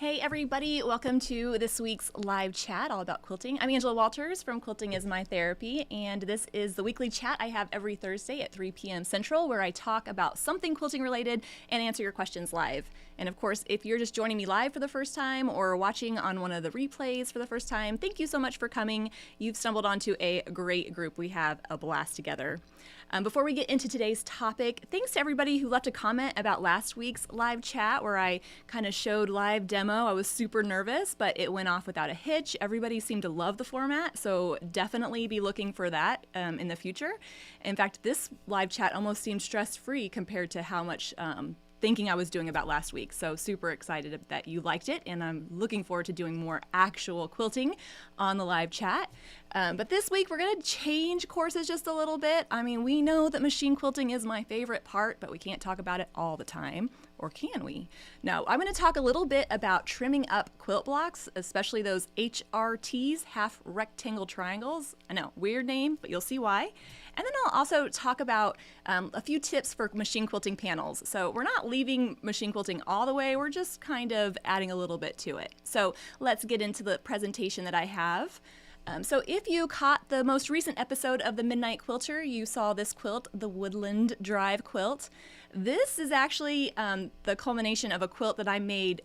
Hey everybody, welcome to this week's live chat all about quilting. I'm Angela Walters from Quilting is My Therapy, and this is the weekly chat I have every Thursday at 3 p.m. Central, where I talk about something quilting related and answer your questions live. And of course, if you're just joining me live for the first time or watching on one of the replays for the first time, thank you so much for coming. You've stumbled onto a great group. We have a blast together. Before we get into today's topic, thanks to everybody who left a comment about last week's live chat where I kind of showed live demo. I was super nervous, but it went off without a hitch. Everybody seemed to love the format, so definitely be looking for that in the future. In fact, this live chat almost seemed stress-free compared to how much thinking I was doing about last week. So super excited that you liked it, and I'm looking forward to doing more actual quilting on the live chat. But this week we're gonna change courses just a little bit. I mean, we know that machine quilting is my favorite part, but we can't talk about it all the time, or can we? No, I'm gonna talk a little bit about trimming up quilt blocks, especially those HRTs, half rectangle triangles. I know, weird name, but you'll see why. And then I'll also talk about a few tips for machine quilting panels. So we're not leaving machine quilting all the way, we're just kind of adding a little bit to it. So let's get into the presentation that I have. So if you caught the most recent episode of the Midnight Quilter, you saw this quilt, the Woodland Drive quilt. This is actually the culmination of a quilt that I made,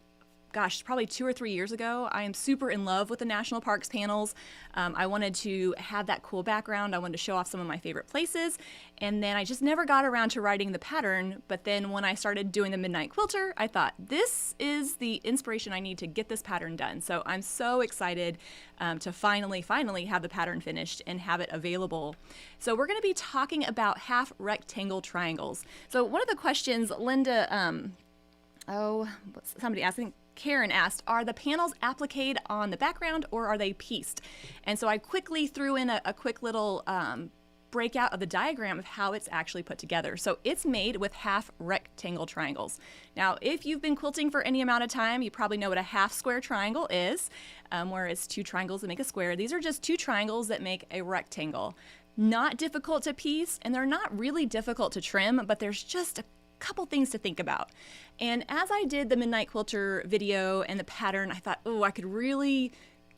gosh, probably 2 or 3 years ago. I am super in love with the National Parks panels. I wanted to have that cool background. I wanted to show off some of my favorite places. And then I just never got around to writing the pattern. But then when I started doing the Midnight Quilter, I thought, this is the inspiration I need to get this pattern done. So I'm so excited to finally have the pattern finished and have it available. So we're going to be talking about half rectangle triangles. So one of the questions, Linda, somebody asked, I think Karen asked, are the panels appliqued on the background or are they pieced? And so I quickly threw in a quick little breakout of the diagram of how it's actually put together. So it's made with half rectangle triangles. Now, if you've been quilting for any amount of time, you probably know what a half square triangle is, where it's 2 triangles that make a square. These are just 2 triangles that make a rectangle. Not difficult to piece, and they're not really difficult to trim, but there's just a couple things to think about. And as I did the Midnight Quilter video and the pattern, I thought, oh, I could really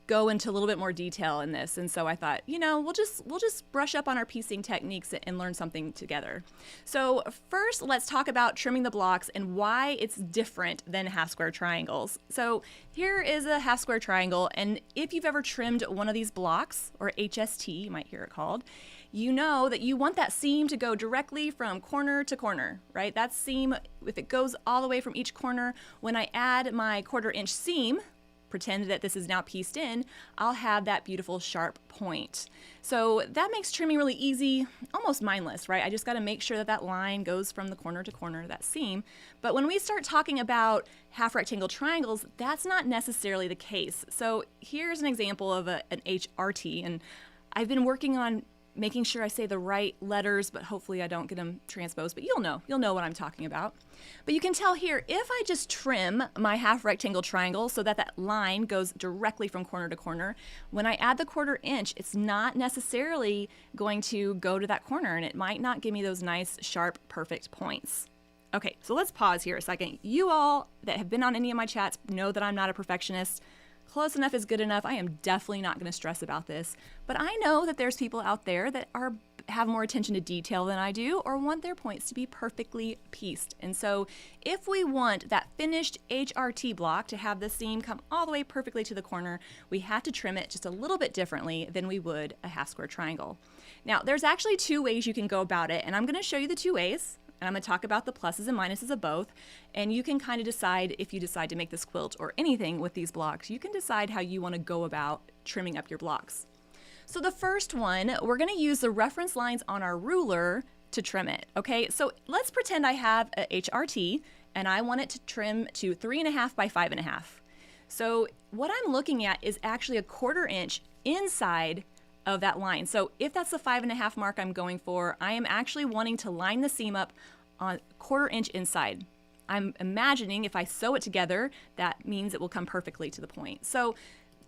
go into a little bit more detail in this. And so I thought, you know, we'll just brush up on our piecing techniques and learn something together. So first, let's talk about trimming the blocks and why it's different than half square triangles. So here is a half square triangle, and if you've ever trimmed one of these blocks, or HST, you might hear it called, you know that you want that seam to go directly from corner to corner, right? That seam, if it goes all the way from each corner, when I add my 1/4 inch seam, pretend that this is now pieced in, I'll have that beautiful sharp point. So that makes trimming really easy, almost mindless, right? I just gotta make sure that that line goes from the corner to corner, that seam. But when we start talking about half rectangle triangles, that's not necessarily the case. So here's an example of an HRT, and I've been working on making sure I say the right letters, but hopefully I don't get them transposed, but you'll know what I'm talking about. But you can tell here, if I just trim my half rectangle triangle so that that line goes directly from corner to corner, when I add the 1/4 inch, it's not necessarily going to go to that corner, and it might not give me those nice, sharp, perfect points. Okay, so let's pause here a second. You all that have been on any of my chats know that I'm not a perfectionist. Close enough is good enough. I am definitely not going to stress about this, but I know that there's people out there that have more attention to detail than I do, or want their points to be perfectly pieced. And so if we want that finished HRT block to have the seam come all the way perfectly to the corner, we have to trim it just a little bit differently than we would a half square triangle. Now, there's actually 2 ways you can go about it, and I'm going to show you the 2 ways. And I'm going to talk about the pluses and minuses of both, and you can kind of decide, if you decide to make this quilt or anything with these blocks, you can decide how you want to go about trimming up your blocks. So the first one, we're going to use the reference lines on our ruler to trim it, okay? So let's pretend I have a HRT, and I want it to trim to 3.5 by 5.5. So what I'm looking at is actually a 1/4 inch inside of that line. So if that's the 5.5 mark I'm going for, I am actually wanting to line the seam up on 1/4 inch inside. I'm imagining if I sew it together, that means it will come perfectly to the point. So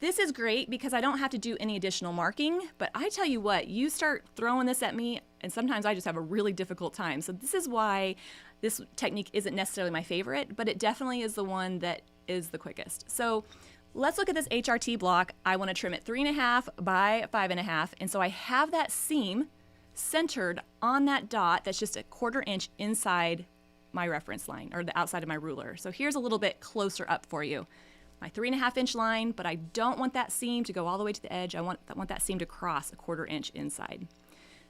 this is great because I don't have to do any additional marking, but I tell you what, you start throwing this at me and sometimes I just have a really difficult time. So this is why this technique isn't necessarily my favorite, but it definitely is the one that is the quickest. So let's look at this HRT block. I want to trim it 3.5 by 5.5. And so I have that seam centered on that dot that's just a 1/4 inch inside my reference line, or the outside of my ruler. So here's a little bit closer up for you. My 3.5 inch line, but I don't want that seam to go all the way to the edge. I want that seam to cross a 1/4 inch inside.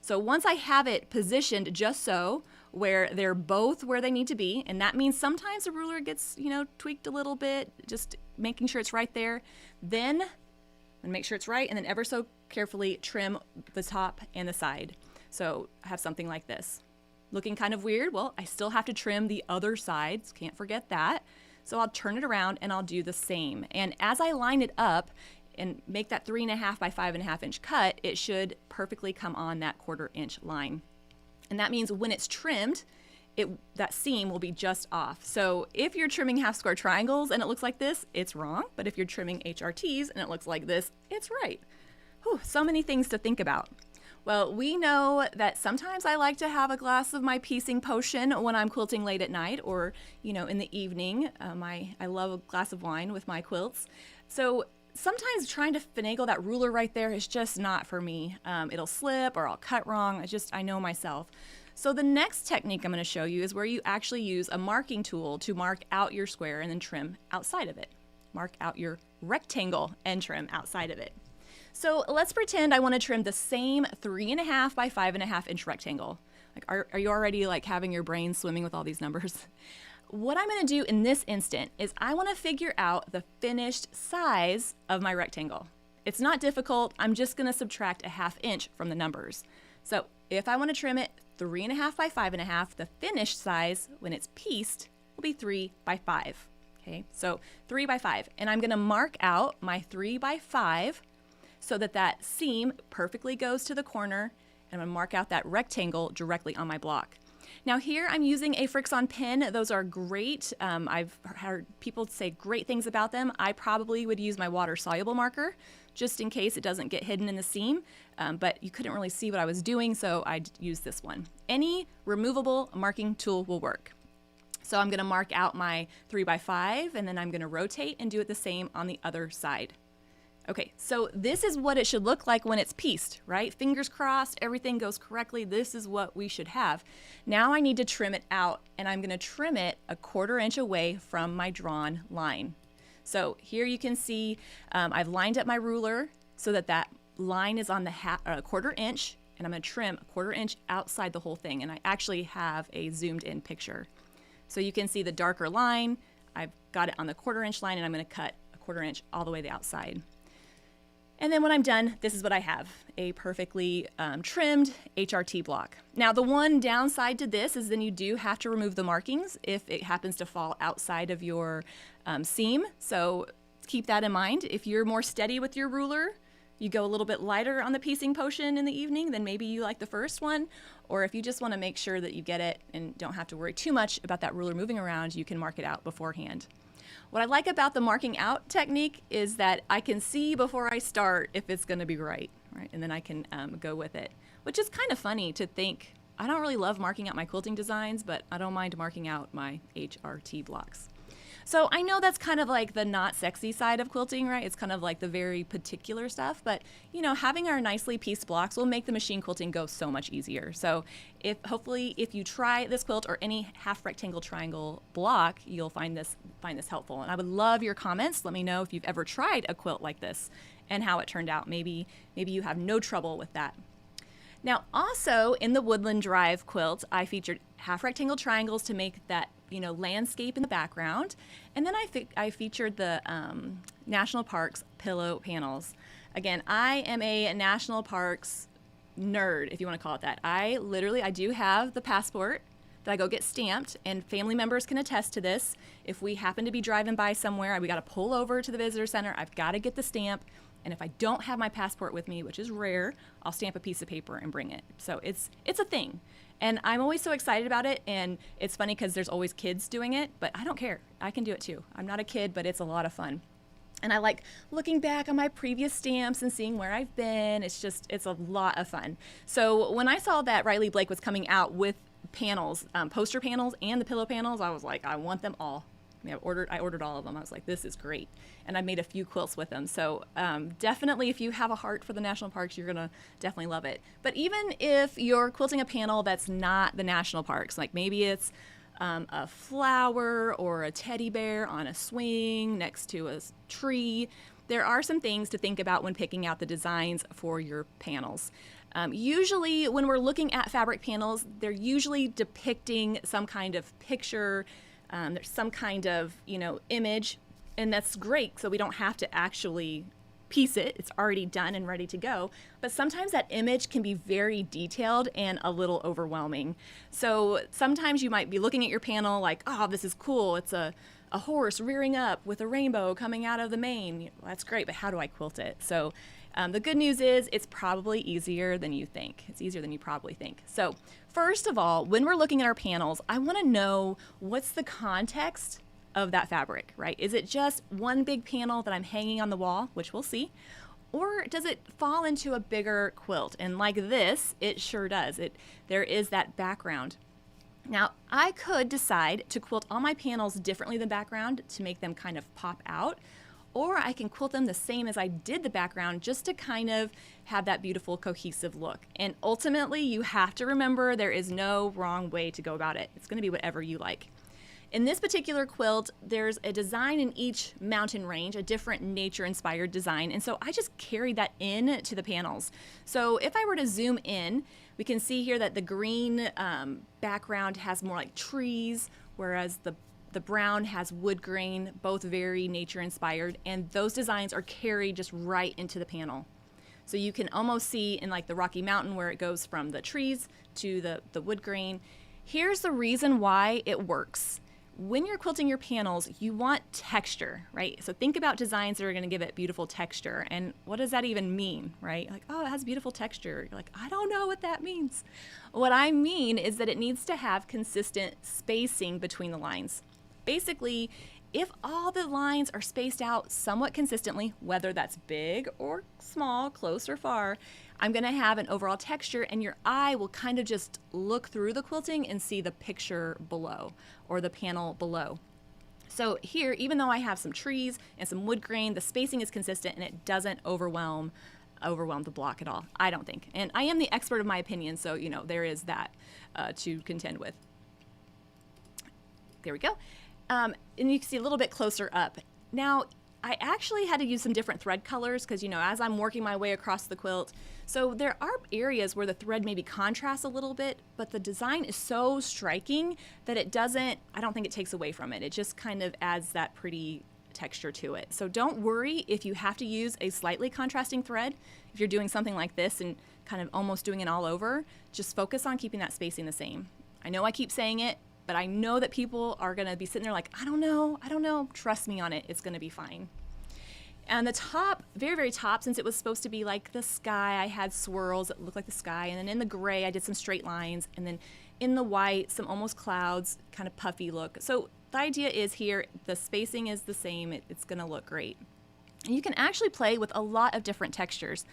So once I have it positioned just so, where they're both where they need to be, and that means sometimes the ruler gets, tweaked a little bit, just making sure it's right there, then and make sure it's right, and then ever so carefully trim the top and the side. So I have something like this. Looking kind of weird, well, I still have to trim the other sides, can't forget that. So I'll turn it around and I'll do the same. And as I line it up and make that 3.5 by 5.5 inch cut, it should perfectly come on that 1/4 inch line. And that means when it's trimmed, that seam will be just off. So if you're trimming half square triangles and it looks like this, it's wrong. But if you're trimming HRTs and it looks like this, it's right. Whew, so many things to think about. Well, we know that sometimes I like to have a glass of my piecing potion when I'm quilting late at night, or in the evening. I love a glass of wine with my quilts. So sometimes trying to finagle that ruler right there is just not for me. It'll slip or I'll cut wrong. I know myself. So the next technique I'm going to show you is where you actually use a marking tool to mark out your square and then trim outside of it. Mark out your rectangle and trim outside of it. So let's pretend I want to trim the same 3.5 by 5.5 inch rectangle. Are you already having your brain swimming with all these numbers? What I'm going to do in this instant is I want to figure out the finished size of my rectangle. It's not difficult. I'm just going to subtract a 1/2 inch from the numbers. So if I want to trim it 3.5 by 5.5, the finished size when it's pieced will be 3 by 5. Okay, so 3 by 5. And I'm going to mark out my 3 by 5 so that seam perfectly goes to the corner, and I'm going to mark out that rectangle directly on my block. Now here I'm using a Frixion pen. Those are great. I've heard people say great things about them. I probably would use my water-soluble marker just in case it doesn't get hidden in the seam, but you couldn't really see what I was doing, so I used this one. Any removable marking tool will work. So I'm going to mark out my 3 by 5, and then I'm going to rotate and do it the same on the other side. Okay, so this is what it should look like when it's pieced, right? Fingers crossed, everything goes correctly. This is what we should have. Now I need to trim it out, and I'm going to trim it a 1/4 inch away from my drawn line. So here you can see I've lined up my ruler so that line is on the 1/4 inch, and I'm going to trim a 1/4 inch outside the whole thing. And I actually have a zoomed in picture. So you can see the darker line. I've got it on the 1/4 inch line, and I'm going to cut a 1/4 inch all the way to the outside. And then when I'm done, this is what I have, a perfectly trimmed HRT block. Now the one downside to this is then you do have to remove the markings if it happens to fall outside of your seam. So keep that in mind. If you're more steady with your ruler, you go a little bit lighter on the piecing potion in the evening, then maybe you like the first one. Or if you just want to make sure that you get it and don't have to worry too much about that ruler moving around, you can mark it out beforehand. What I like about the marking out technique is that I can see before I start if it's going to be right? And then I can go with it, which is kind of funny to think. I don't really love marking out my quilting designs, but I don't mind marking out my HRT blocks. So I know that's kind of like the not sexy side of quilting, right? It's kind of like the very particular stuff, but having our nicely pieced blocks will make the machine quilting go so much easier. So hopefully if you try this quilt or any half rectangle triangle block, you'll find this helpful. And I would love your comments. Let me know if you've ever tried a quilt like this and how it turned out. Maybe you have no trouble with that. Now also in the Woodland Drive quilt, I featured half rectangle triangles to make that landscape in the background. And then I featured the National Parks pillow panels. Again, I am a National Parks nerd, if you want to call it that. I do have the passport that I go get stamped, and family members can attest to this. If we happen to be driving by somewhere, we got to pull over to the visitor center, I've got to get the stamp. And if I don't have my passport with me, which is rare, I'll stamp a piece of paper and bring it. So it's a thing. And I'm always so excited about it, and it's funny because there's always kids doing it, but I don't care. I can do it too. I'm not a kid, but it's a lot of fun. And I like looking back on my previous stamps and seeing where I've been. It's a lot of fun. So when I saw that Riley Blake was coming out with panels, poster panels and the pillow panels, I was like, I want them all. mean, I ordered all of them. I was like, this is great. And I made a few quilts with them. So definitely, if you have a heart for the national parks, you're going to definitely love it. But even if you're quilting a panel that's not the national parks, like maybe it's a flower or a teddy bear on a swing next to a tree, there are some things to think about when picking out the designs for your panels. Usually when we're looking at fabric panels, they're usually depicting some kind of picture, there's some kind of, image, and that's great, so we don't have to actually piece it. It's already done and ready to go. But sometimes that image can be very detailed and a little overwhelming. So sometimes you might be looking at your panel like, oh, this is cool. It's a horse rearing up with a rainbow coming out of the mane. Well, that's great, but how do I quilt it? So the good news is it's probably easier than you think. It's easier than you probably think. So first of all, when we're looking at our panels, I want to know what's the context of that fabric, right? Is it just one big panel that I'm hanging on the wall, which we'll see, or does it fall into a bigger quilt? And like this, it sure does. There is that background. Now, I could decide to quilt all my panels differently than background to make them kind of pop out, or I can quilt them the same as I did the background just to kind of have that beautiful cohesive look. And ultimately, you have to remember there is no wrong way to go about it. It's going to be whatever you like. In this particular quilt, there's a design in each mountain range, a different nature-inspired design, and so I just carried that in to the panels. So if I were to zoom in, we can see here that the green background has more like trees, whereas the brown has wood grain, both very nature-inspired, and those designs are carried just right into the panel. So you can almost see in like the Rocky Mountain where it goes from the trees to the wood grain. Here's the reason why it works. When you're quilting your panels, you want texture, right? So think about designs that are going to give it beautiful texture. And what does that even mean, right? Like, oh, it has beautiful texture. You're like, I don't know what that means. What I mean is that it needs to have consistent spacing between the lines. Basically, if all the lines are spaced out somewhat consistently, whether that's big or small, close or far, I'm going to have an overall texture, and your eye will kind of just look through the quilting and see the picture below or the panel below. So here, even though I have some trees and some wood grain, the spacing is consistent and it doesn't overwhelm the block at all, I don't think. And I am the expert of my opinion, so there is that to contend with. There we go. And you can see a little bit closer up. Now, I actually had to use some different thread colors because, as I'm working my way across the quilt, so there are areas where the thread maybe contrasts a little bit, but the design is so striking that I don't think it takes away from it. It just kind of adds that pretty texture to it. So don't worry if you have to use a slightly contrasting thread. If you're doing something like this and kind of almost doing it all over, just focus on keeping that spacing the same. I know I keep saying it, but I know that people are going to be sitting there like, I don't know. Trust me on it. It's going to be fine. And the top, very, very top, since it was supposed to be like the sky, I had swirls that looked like the sky. And then in the gray, I did some straight lines. And then in the white, some almost clouds, kind of puffy look. So the idea is here, the spacing is the same. It's going to look great. And you can actually play with a lot of different textures.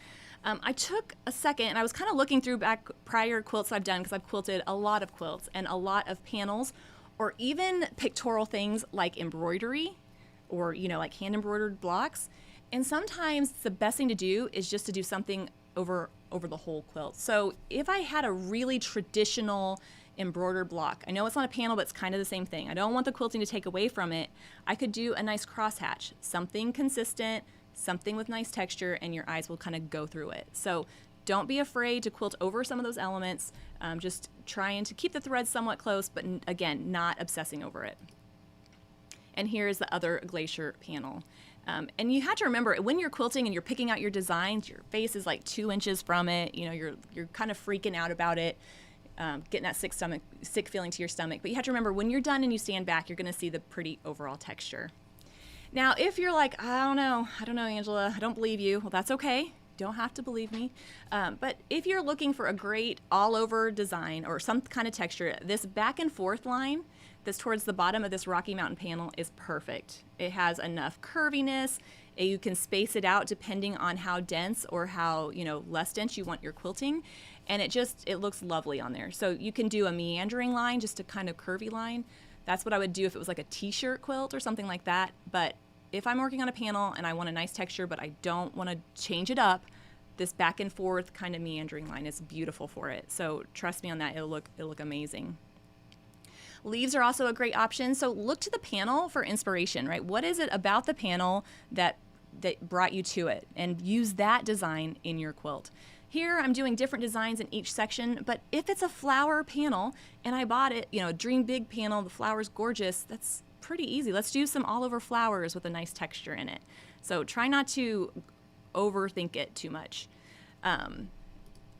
I took a second and I was kind of looking through back prior quilts I've done because I've quilted a lot of quilts and a lot of panels or even pictorial things like embroidery or, like hand embroidered blocks. And sometimes the best thing to do is just to do something over the whole quilt. So if I had a really traditional embroidered block, I know it's not a panel, but it's kind of the same thing. I don't want the quilting to take away from it. I could do a nice crosshatch, something consistent, something with nice texture, and your eyes will kind of go through it. So don't be afraid to quilt over some of those elements, just trying to keep the threads somewhat close, but again, not obsessing over it. And here's the other glacier panel. And you have to remember, when you're quilting and you're picking out your designs, your face is like 2 inches from it. You're kind of freaking out about it, getting that sick feeling to your stomach. But you have to remember, when you're done and you stand back, you're going to see the pretty overall texture. Now, if you're like, I don't know, Angela, I don't believe you, well, that's okay. You don't have to believe me. But if you're looking for a great all-over design or some kind of texture, this back and forth line that's towards the bottom of this Rocky Mountain panel is perfect. It has enough curviness. You can space it out depending on how dense or how less dense you want your quilting. And it looks lovely on there. So you can do a meandering line, just a kind of curvy line. That's what I would do if it was like a t-shirt quilt or something like that. But if I'm working on a panel and I want a nice texture, but I don't want to change it up, this back and forth kind of meandering line is beautiful for it. So trust me on that, it'll look amazing. Leaves are also a great option. So look to the panel for inspiration, right? What is it about the panel that brought you to it? And use that design in your quilt. Here I'm doing different designs in each section, but if it's a flower panel and I bought it, a Dream Big panel, the flower's gorgeous, that's pretty easy. Let's do some all over flowers with a nice texture in it. So try not to overthink it too much. And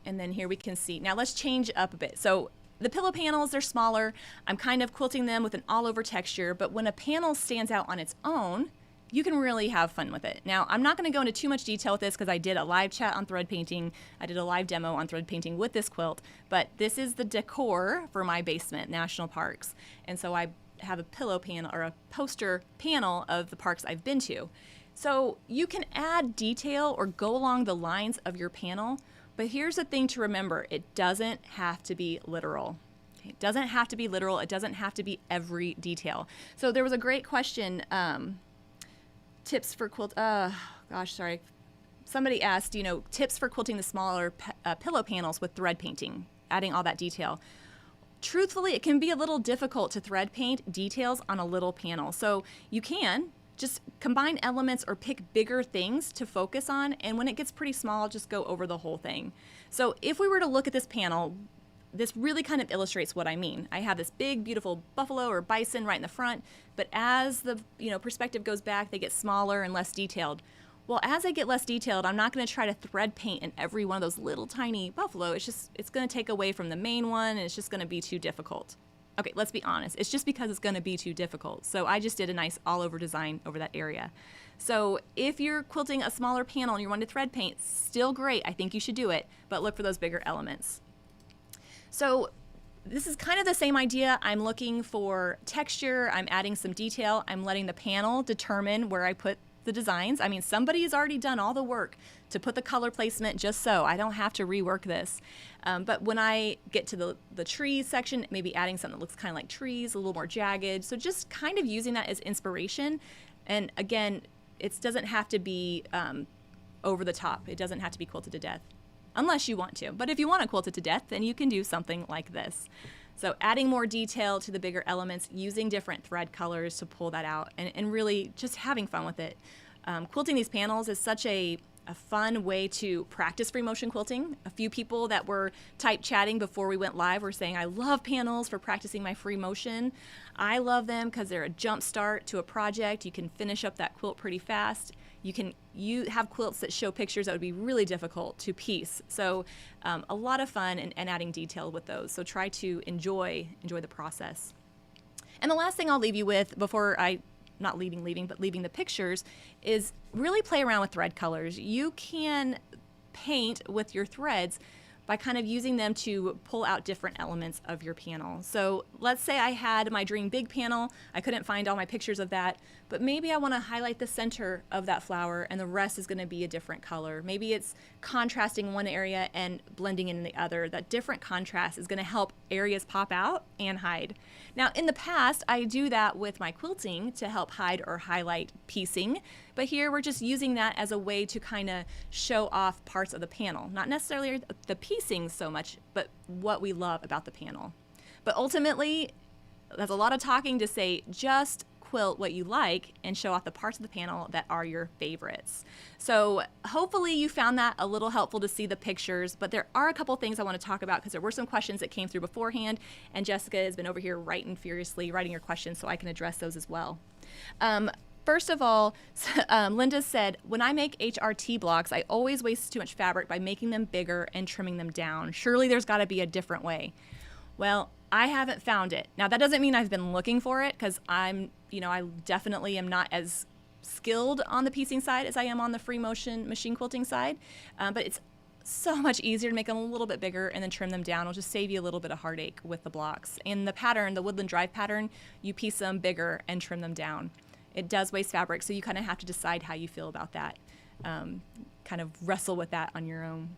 then here we can see, now let's change up a bit. So the pillow panels, they're smaller. I'm kind of quilting them with an all over texture, but when a panel stands out on its own, you can really have fun with it. Now, I'm not going to go into too much detail with this because I did a live chat on thread painting. I did a live demo on thread painting with this quilt, but this is the decor for my basement, national parks. And so I have a pillow panel or a poster panel of the parks I've been to. So you can add detail or go along the lines of your panel, but here's the thing to remember. It doesn't have to be literal. It doesn't have to be literal. It doesn't have to be every detail. So there was a great question, tips for quilt, somebody asked, tips for quilting the smaller pillow panels with thread painting, adding all that detail. Truthfully, it can be a little difficult to thread paint details on a little panel. So you can just combine elements or pick bigger things to focus on, and when it gets pretty small, just go over the whole thing. So if we were to look at this panel, this really kind of illustrates what I mean. I have this big, beautiful buffalo or bison right in the front, but as the perspective goes back, they get smaller and less detailed. Well, as they get less detailed, I'm not going to try to thread paint in every one of those little tiny buffalo. It's going to take away from the main one, and it's just going to be too difficult. Okay, let's be honest. It's just because it's going to be too difficult. So I just did a nice all-over design over that area. So if you're quilting a smaller panel and you want to thread paint, still great. I think you should do it, but look for those bigger elements. So this is kind of the same idea. I'm looking for texture. I'm adding some detail. I'm letting the panel determine where I put the designs. I mean, somebody has already done all the work to put the color placement just so I don't have to rework this. But when I get to the trees section, maybe adding something that looks kind of like trees, a little more jagged. So just kind of using that as inspiration. And again, it doesn't have to be over the top. It doesn't have to be quilted to death, unless you want to. But if you want to quilt it to death, then you can do something like this. So adding more detail to the bigger elements, using different thread colors to pull that out, and really just having fun with it. Quilting these panels is such a fun way to practice free motion quilting. A few people that were type chatting before we went live were saying, I love panels for practicing my free motion. I love them because they're a jump start to a project. You can finish up that quilt pretty fast. You have quilts that show pictures that would be really difficult to piece. So a lot of fun and adding detail with those. So try to enjoy the process. And the last thing I'll leave you with before not leaving the pictures is really play around with thread colors. You can paint with your threads by kind of using them to pull out different elements of your panel. So let's say I had my Dream Big panel. I couldn't find all my pictures of that, but maybe I want to highlight the center of that flower and the rest is going to be a different color. Maybe it's contrasting one area and blending in the other. That different contrast is going to help areas pop out and hide. Now, in the past, I do that with my quilting to help hide or highlight piecing, but here we're just using that as a way to kind of show off parts of the panel. Not necessarily the piecing so much, but what we love about the panel. But ultimately, there's a lot of talking to say just quilt what you like and show off the parts of the panel that are your favorites. So hopefully you found that a little helpful to see the pictures, but there are a couple things I want to talk about because there were some questions that came through beforehand, and Jessica has been over here writing your questions so I can address those as well. First of all, Linda said, when I make HRT blocks, I always waste too much fabric by making them bigger and trimming them down. Surely there's got to be a different way. Well, I haven't found it. Now, that doesn't mean I've been looking for it because I definitely am not as skilled on the piecing side as I am on the free motion machine quilting side. But it's so much easier to make them a little bit bigger and then trim them down. It'll just save you a little bit of heartache with the blocks. In the pattern, the Woodland Drive pattern, you piece them bigger and trim them down. It does waste fabric, so you kind of have to decide how you feel about that. Kind of wrestle with that on your own.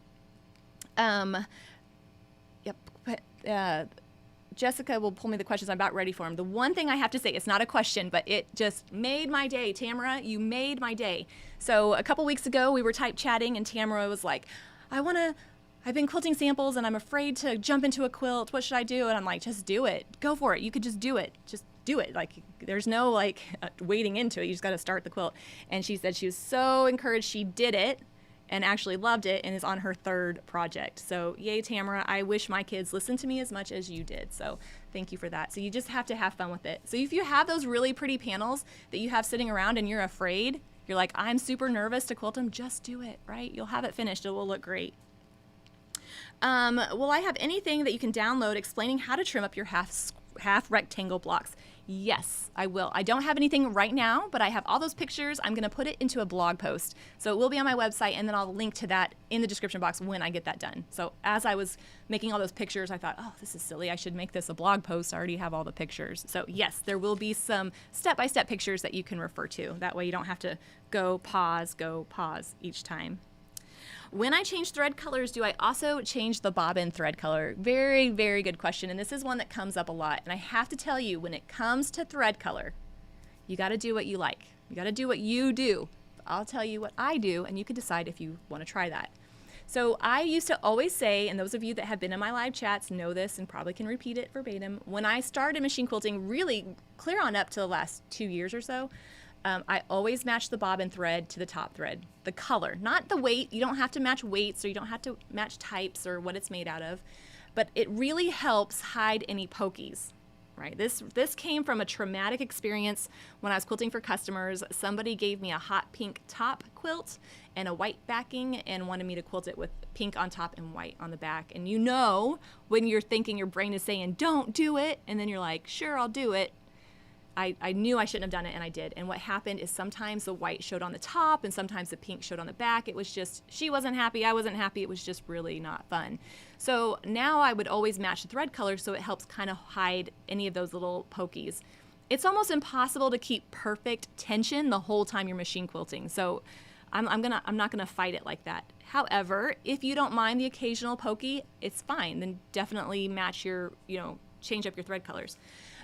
Jessica will pull me the questions. I'm about ready for them. The one thing I have to say, it's not a question, but it just made my day. Tamara, you made my day. So a couple weeks ago, we were type chatting, and Tamara was like, I've been quilting samples, and I'm afraid to jump into a quilt. What should I do? And I'm like, just do it. Go for it. You could just do it. Just do it. Like, there's no like wading into it. You just got to start the quilt. And she said she was so encouraged. She did it and actually loved it and is on her 3rd project. So yay, Tamara. I wish my kids listened to me as much as you did. So thank you for that. So you just have to have fun with it. So if you have those really pretty panels that you have sitting around and you're afraid, you're like, I'm super nervous to quilt them, just do it, right? You'll have it finished. It will look great. Will I have anything that you can download explaining how to trim up your half rectangle blocks? Yes, I will. I don't have anything right now, but I have all those pictures. I'm going to put it into a blog post. So it will be on my website, and then I'll link to that in the description box when I get that done. So as I was making all those pictures, I thought, oh, this is silly. I should make this a blog post. I already have all the pictures. So yes, there will be some step-by-step pictures that you can refer to. That way you don't have to go pause each time. When I change thread colors, do I also change the bobbin thread color? Very, very good question. And this is one that comes up a lot. And I have to tell you, when it comes to thread color, you got to do what you like. You got to do what you do. I'll tell you what I do, and you can decide if you want to try that. So I used to always say, and those of you that have been in my live chats know this and probably can repeat it verbatim, when I started machine quilting, really clear on up to the last 2 years or so, I always match the bobbin thread to the top thread, the color, not the weight. You don't have to match weights, or you don't have to match types or what it's made out of, but it really helps hide any pokies, right? This came from a traumatic experience when I was quilting for customers. Somebody gave me a hot pink top quilt and a white backing and wanted me to quilt it with pink on top and white on the back. And you know, when you're thinking, your brain is saying, don't do it, and then you're like, sure, I'll do it. I knew I shouldn't have done it, and I did. And what happened is sometimes the white showed on the top and sometimes the pink showed on the back. It was just, she wasn't happy, I wasn't happy. It was just really not fun. So now I would always match the thread color, so it helps kind of hide any of those little pokies. It's almost impossible to keep perfect tension the whole time you're machine quilting. So I'm not gonna fight it like that. However, if you don't mind the occasional pokey, it's fine. Then definitely match your, change up your thread colors.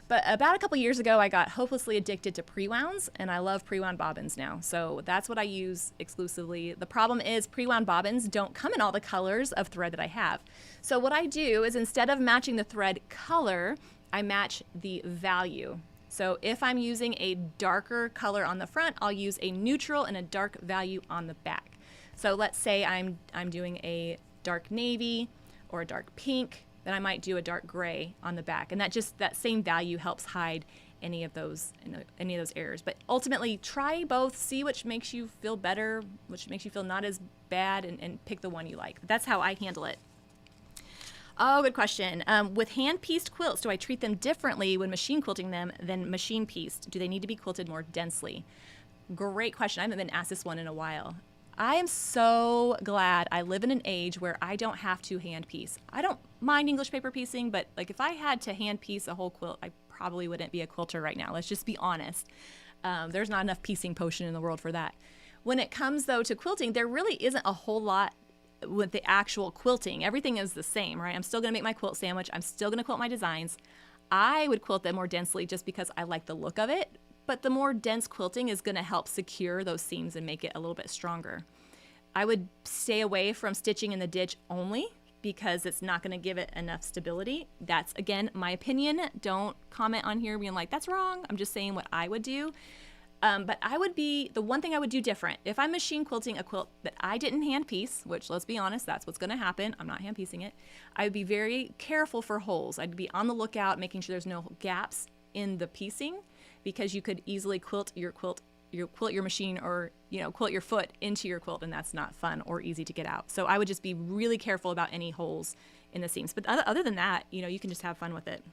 But about a couple years ago, I got hopelessly addicted to pre-wounds, and I love pre-wound bobbins now. So that's what I use exclusively. The problem is pre-wound bobbins don't come in all the colors of thread that I have. So what I do is, instead of matching the thread color, I match the value. So if I'm using a darker color on the front, I'll use a neutral and a dark value on the back. So let's say I'm doing a dark navy or a dark pink, then I might do a dark gray on the back, and that same value helps hide any of those errors. But ultimately, try both, see which makes you feel better, which makes you feel not as bad, and pick the one you like. That's how I handle it. Oh, good question. With hand-pieced quilts, do I treat them differently when machine quilting them than machine-pieced? Do they need to be quilted more densely? Great question. I haven't been asked this one in a while. I am so glad I live in an age where I don't have to hand piece. I don't mind English paper piecing, but like if I had to hand piece a whole quilt, I probably wouldn't be a quilter right now. Let's just be honest. There's not enough piecing potion in the world for that. When it comes though to quilting, there really isn't a whole lot with the actual quilting. Everything is the same, right? I'm still gonna make my quilt sandwich. I'm still gonna quilt my designs. I would quilt them more densely just because I like the look of it. But the more dense quilting is going to help secure those seams and make it a little bit stronger. I would stay away from stitching in the ditch only because it's not going to give it enough stability. That's, again, my opinion. Don't comment on here being like, that's wrong. I'm just saying what I would do. But the one thing I would do different, if I'm machine quilting a quilt that I didn't hand piece, which let's be honest, that's what's going to happen. I'm not hand piecing it. I would be very careful for holes. I'd be on the lookout, making sure there's no gaps in the piecing, because you could easily quilt your machine, or quilt your foot into your quilt, and that's not fun or easy to get out. So I would just be really careful about any holes in the seams. But other than that, you can just have fun with it.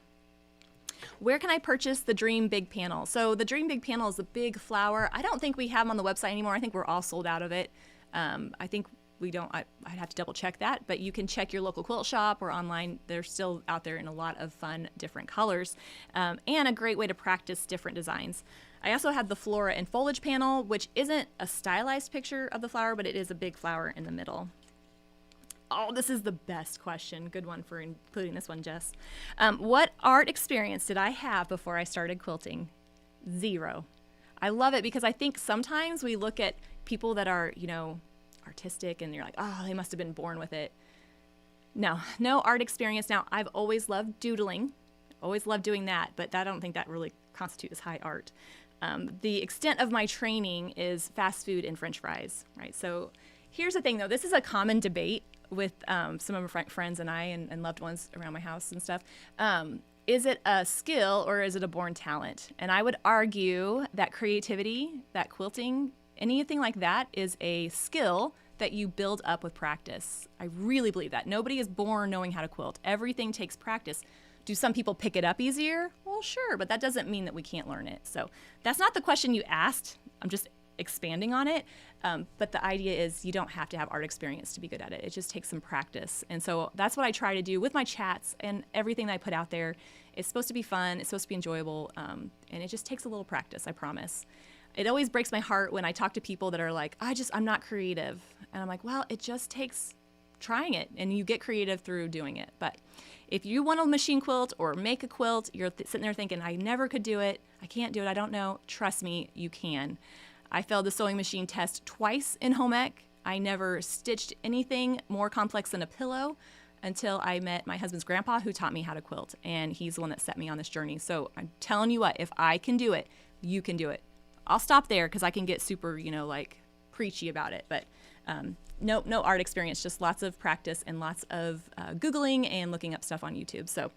Where can I purchase the Dream Big Panel? So the Dream Big Panel is a big flower. I don't think we have them on the website anymore. I think we're all sold out of it. I think we don't. I'd have to double check that, but you can check your local quilt shop or online. They're still out there in a lot of fun different colors, and a great way to practice different designs. I also have the Flora and Foliage panel, which isn't a stylized picture of the flower, but it is a big flower in the middle. Oh, this is the best question. Good one for including this one, Jess. What art experience did I have before I started quilting? Zero. I love it because I think sometimes we look at people that are, artistic and you're like, oh, they must have been born with it. No art experience. Now, I've always loved doodling, always loved doing that, but I don't think that really constitutes as high art. The extent of my training is fast food and French fries, right? So here's the thing, though. This is a common debate with some of my friends and I and loved ones around my house and stuff. Is it a skill or is it a born talent? And I would argue that creativity, that quilting, anything like that is a skill that you build up with practice. I really believe that. Nobody is born knowing how to quilt. Everything takes practice. Do some people pick it up easier? Well, sure, but that doesn't mean that we can't learn it. So that's not the question you asked. I'm just expanding on it. But the idea is you don't have to have art experience to be good at it. It just takes some practice. And so that's what I try to do with my chats and everything that I put out there. It's supposed to be fun. It's supposed to be enjoyable. And it just takes a little practice, I promise. It always breaks my heart when I talk to people that are like, I'm not creative. And I'm like, well, it just takes trying it, and you get creative through doing it. But if you want to machine quilt or make a quilt, you're sitting there thinking, I never could do it. I can't do it. I don't know. Trust me, you can. I failed the sewing machine test twice in home ec. I never stitched anything more complex than a pillow until I met my husband's grandpa, who taught me how to quilt. And he's the one that set me on this journey. So I'm telling you what, if I can do it, you can do it. I'll stop there because I can get super, preachy about it. But no art experience, just lots of practice and lots of Googling and looking up stuff on YouTube. So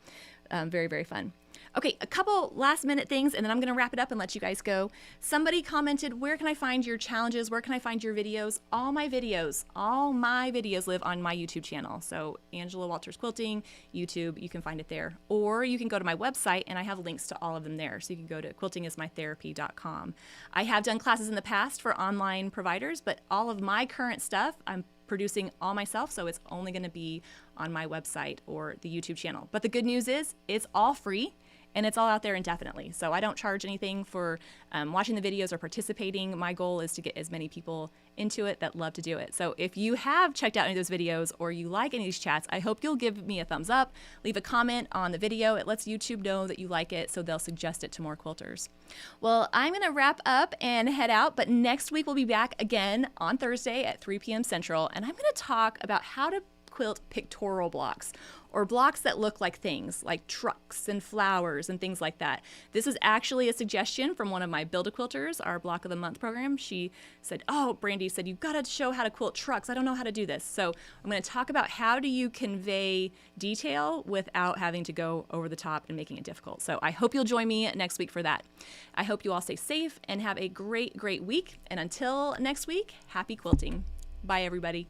very, very fun. Okay, a couple last minute things, and then I'm going to wrap it up and let you guys go. Somebody commented, where can I find your challenges? Where can I find your videos? All my videos live on my YouTube channel. So Angela Walters Quilting, YouTube, you can find it there. Or you can go to my website, and I have links to all of them there. So you can go to quiltingismytherapy.com. I have done classes in the past for online providers, but all of my current stuff, I'm producing all myself, so it's only going to be on my website or the YouTube channel. But the good news is it's all free. And it's all out there indefinitely. So I don't charge anything for watching the videos or participating. My goal is to get as many people into it that love to do it. So if you have checked out any of those videos or you like any of these chats, I hope you'll give me a thumbs up, leave a comment on the video. It lets YouTube know that you like it, so they'll suggest it to more quilters. Well, I'm going to wrap up and head out, but next week we'll be back again on Thursday at 3 p.m. Central, and I'm going to talk about how to quilt pictorial blocks, or blocks that look like things like trucks and flowers and things like that. This is actually a suggestion from one of my Build-A-Quilters, our Block of the Month program. She said, Brandy said, you've got to show how to quilt trucks. I don't know how to do this. So I'm going to talk about how do you convey detail without having to go over the top and making it difficult. So I hope you'll join me next week for that. I hope you all stay safe and have a great, great week. And until next week, happy quilting. Bye, everybody.